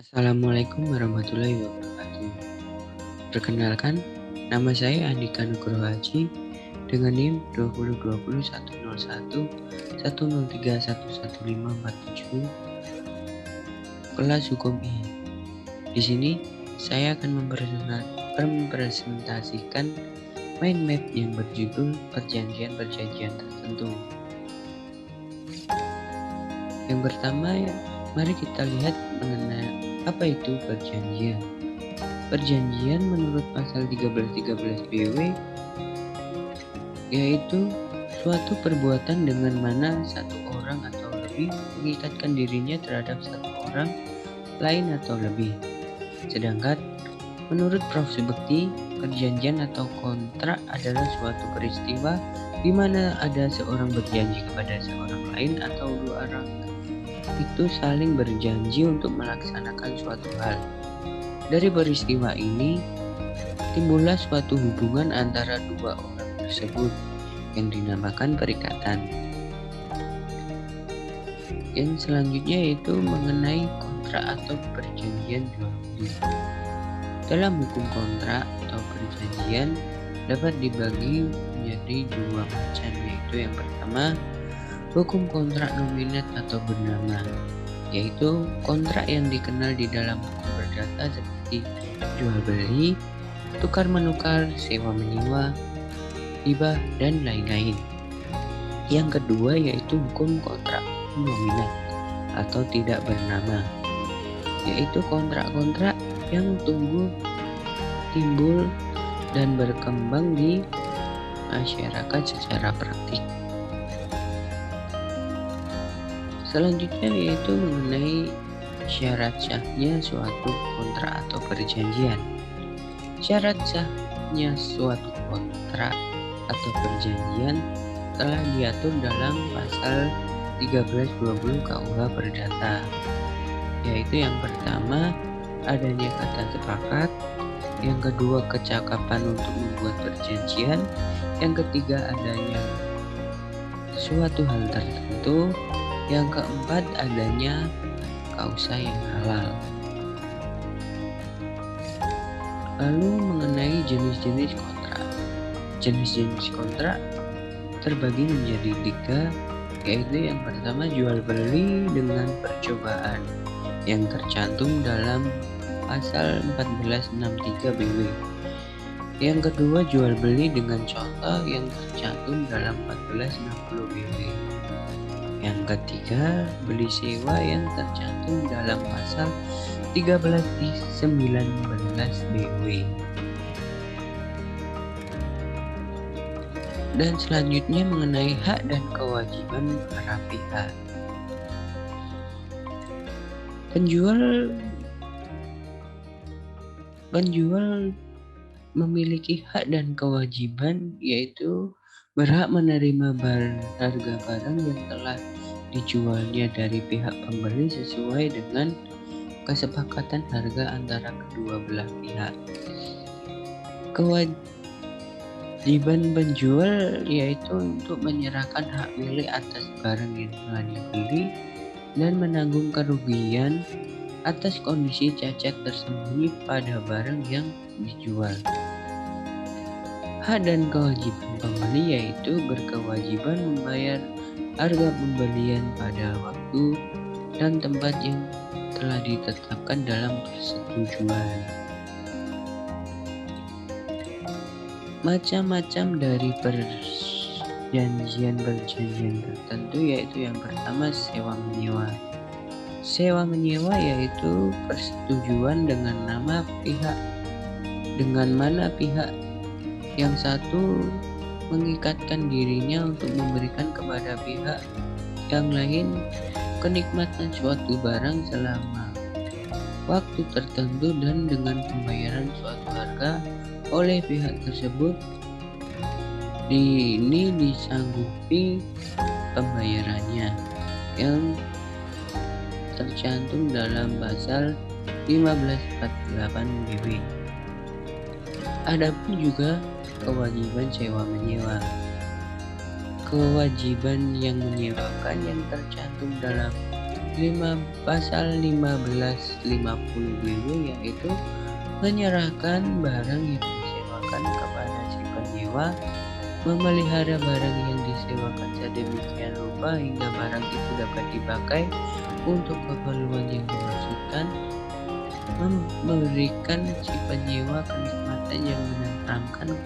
Assalamualaikum warahmatullahi wabarakatuh. Perkenalkan, nama saya Andika Nugroho Haji dengan NIM 2020 101 103 11547 kelas hukum I. Di sini saya akan mempresentasikan mind map yang berjudul perjanjian-perjanjian tertentu. Yang pertama, mari kita lihat mengenai apa itu perjanjian. Perjanjian menurut pasal 1313 BW yaitu suatu perbuatan dengan mana satu orang atau lebih mengikatkan dirinya terhadap satu orang lain atau lebih. Sedangkan menurut Prof. Subekti, perjanjian atau kontrak adalah suatu peristiwa di mana ada seorang berjanji kepada seorang lain atau dua orang itu saling berjanji untuk melaksanakan suatu hal. Dari peristiwa ini, timbullah suatu hubungan antara dua orang tersebut yang dinamakan perikatan. Yang selanjutnya yaitu mengenai kontrak atau perjanjian jual beli. Dalam hukum kontrak atau perjanjian dapat dibagi menjadi dua macam, yaitu yang pertama, hukum kontrak nominat atau bernama, yaitu kontrak yang dikenal di dalam hukum perdata seperti jual beli, tukar menukar, sewa menyewa, hibah, dan lain-lain. Yang kedua yaitu hukum kontrak nominat atau tidak bernama, yaitu kontrak-kontrak yang timbul dan berkembang di masyarakat secara praktik. Selanjutnya yaitu mengenai syarat sahnya suatu kontrak atau perjanjian. Syarat sahnya suatu kontrak atau perjanjian telah diatur dalam pasal 1320 KUH Perdata, yaitu yang pertama adanya kata sepakat, yang kedua kecakapan untuk membuat perjanjian, yang ketiga adanya suatu hal tertentu, yang keempat adanya kausa yang halal. Lalu mengenai jenis-jenis kontrak. Jenis-jenis kontrak terbagi menjadi tiga, yaitu yang pertama jual beli dengan percobaan yang tercantum dalam pasal 1463 BW. Yang kedua jual beli dengan contoh yang tercantum dalam 1460 BW. Yang ketiga, beli sewa yang tercantum dalam pasal 1319 BW. Dan selanjutnya mengenai hak dan kewajiban para pihak. Penjual memiliki hak dan kewajiban, yaitu berhak menerima harga barang yang telah dijualnya dari pihak pembeli sesuai dengan kesepakatan harga antara kedua belah pihak. Kewajiban penjual yaitu untuk menyerahkan hak milik atas barang yang telah dibeli dan menanggung kerugian atas kondisi cacat tersembunyi pada barang yang dijual. Hak dan kewajiban pembeli yaitu berkewajiban membayar harga pembelian pada waktu dan tempat yang telah ditetapkan dalam persetujuan. Macam-macam dari perjanjian tertentu yaitu yang pertama sewa menyewa. Sewa menyewa yaitu persetujuan dengan mana pihak yang satu mengikatkan dirinya untuk memberikan kepada pihak yang lain kenikmatan suatu barang selama waktu tertentu dan dengan pembayaran suatu harga oleh pihak tersebut. Ini disanggupi pembayarannya yang tercantum dalam pasal 1548 BW. Adapun juga kewajiban sewa menyewa. Kewajiban yang menyewakan yang tercantum dalam Pasal 1550 BW yaitu menyerahkan barang yang disewakan kepada si penyewa, memelihara barang yang disewakan sedemikian rupa hingga barang itu dapat dipakai untuk keperluan yang dimaksudkan, memberikan si penyewa kenikmatan yang menenteramkan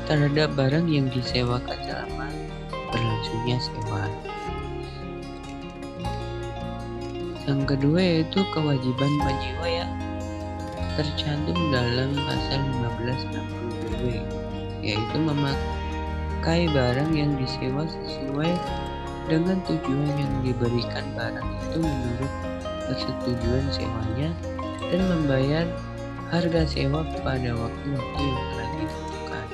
terhadap barang yang disewakan selama berlangsungnya sewa. Yang kedua yaitu kewajiban penyewa yang tercantum dalam pasal 1560 BW, yaitu memakai barang yang disewa sesuai dengan tujuan yang diberikan barang itu menurut persetujuan sewanya dan membayar harga sewa pada waktu-waktu yang telah ditentukan.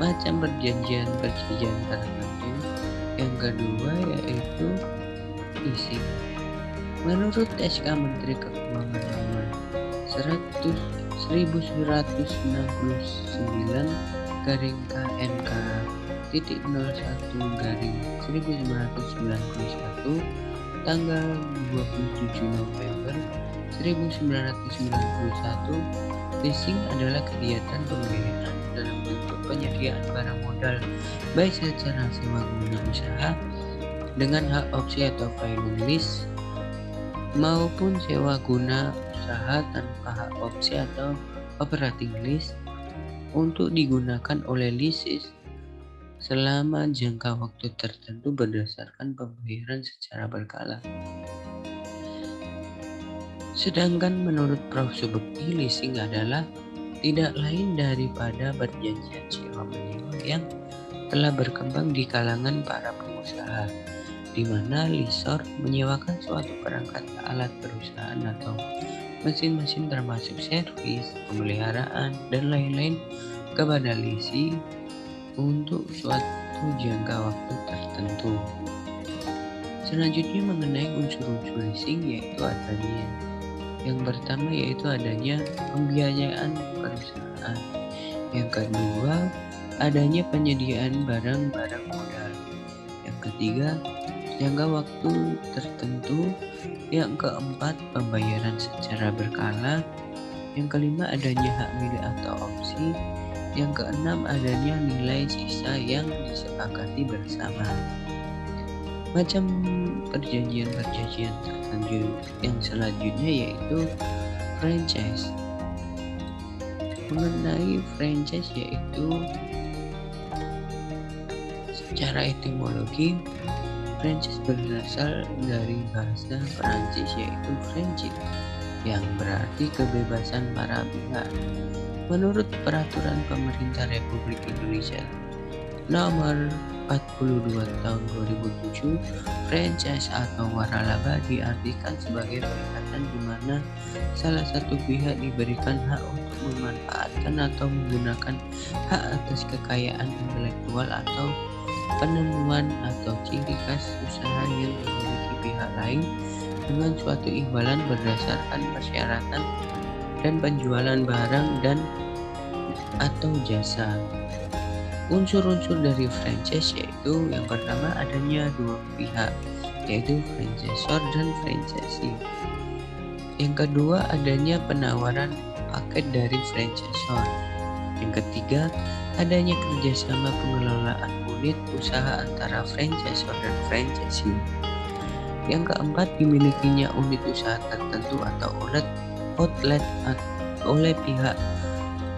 Macam perjanjian tertentu. Yang kedua yaitu leasing. Menurut SK Menteri Keuangan Nomor 1969 garing KMK titik 01 garing 1991 tanggal 27 November 1991, leasing adalah kegiatan pembiayaan dalam bentuk penyediaan barang modal baik secara sewa guna usaha dengan hak opsi atau finance lease maupun sewa guna usaha tanpa hak opsi atau operating lease untuk digunakan oleh leases selama jangka waktu tertentu berdasarkan pembayaran secara berkala. Sedangkan menurut Prof. Subekti, leasing adalah tidak lain daripada perjanjian sewa menyewa yang telah berkembang di kalangan para pengusaha, di mana lessor menyewakan suatu perangkat alat perusahaan atau mesin-mesin termasuk servis, pemeliharaan, dan lain-lain kepada lessee untuk suatu jangka waktu tertentu. Selanjutnya mengenai unsur-unsur leasing yaitu adanya. Yang pertama yaitu adanya pembiayaan perusahaan. Yang kedua, adanya penyediaan barang-barang modal. Yang ketiga, jangka waktu tertentu. Yang keempat, pembayaran secara berkala. Yang kelima, adanya hak milik atau opsi. Yang keenam, adanya nilai sisa yang disepakati bersama. Macam perjanjian tertentu yang selanjutnya yaitu franchise. Mengenai franchise yaitu secara etimologi, franchise berasal dari bahasa Perancis yaitu franchise yang berarti kebebasan para pihak. Menurut Peraturan Pemerintah Republik Indonesia Nomor 42 Tahun 2007, franchise atau waralaba diartikan sebagai perikatan di mana salah satu pihak diberikan hak untuk memanfaatkan atau menggunakan hak atas kekayaan intelektual atau penemuan atau ciri khas usaha yang dimiliki pihak lain dengan suatu imbalan berdasarkan persyaratan dan penjualan barang dan atau jasa. Unsur-unsur dari franchise yaitu yang pertama adanya dua pihak yaitu franchisor dan franchisee. Yang kedua adanya penawaran paket dari franchisor. Yang ketiga adanya kerjasama pengelolaan unit usaha antara franchisor dan franchisee. Yang keempat dimilikinya unit usaha tertentu atau outlet oleh pihak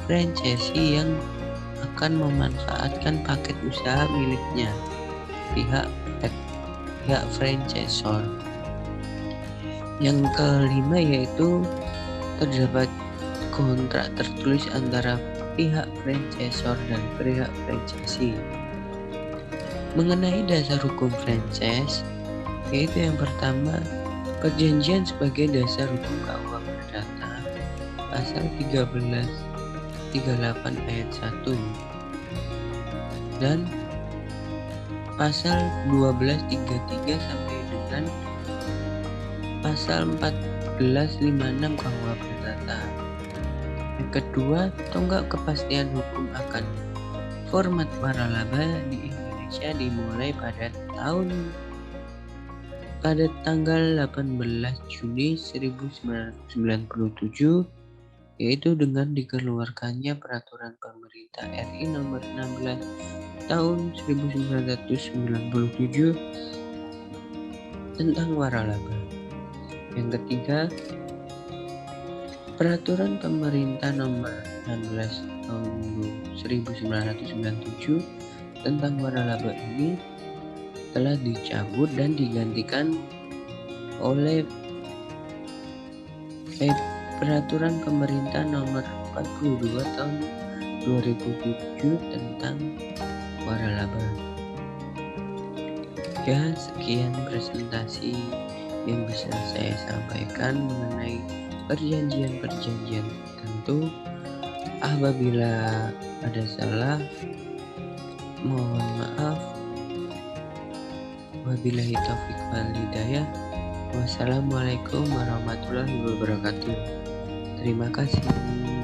franchisee yang akan memanfaatkan paket usaha miliknya pihak franchisor. Yang kelima yaitu terdapat kontrak tertulis antara pihak franchisor dan pihak franchisee. Mengenai dasar hukum franchise yaitu yang pertama perjanjian sebagai dasar hukum KUH Perdata pasal 38 ayat 1 dan pasal 1233 sampai dengan pasal 1456 KUH Perdata. Yang kedua, tonggak kepastian hukum akan format waralaba di Indonesia Indonesia dimulai pada tanggal 18 Juni 1997, yaitu dengan dikeluarkannya Peraturan Pemerintah RI Nomor 16 Tahun 1997 tentang waralaba. Yang ketiga, Peraturan Pemerintah Nomor 16 Tahun 1997 tentang waralaba ini telah dicabut dan digantikan oleh Peraturan Pemerintah Nomor 42 Tahun 2007 tentang waralaba. Ya, sekian presentasi yang bisa saya sampaikan mengenai perjanjian-perjanjian tertentu. Apabila ada salah, mohon maaf. Wabillahi taufiq wal hidayah. Wassalamualaikum warahmatullahi wabarakatuh. Terima kasih.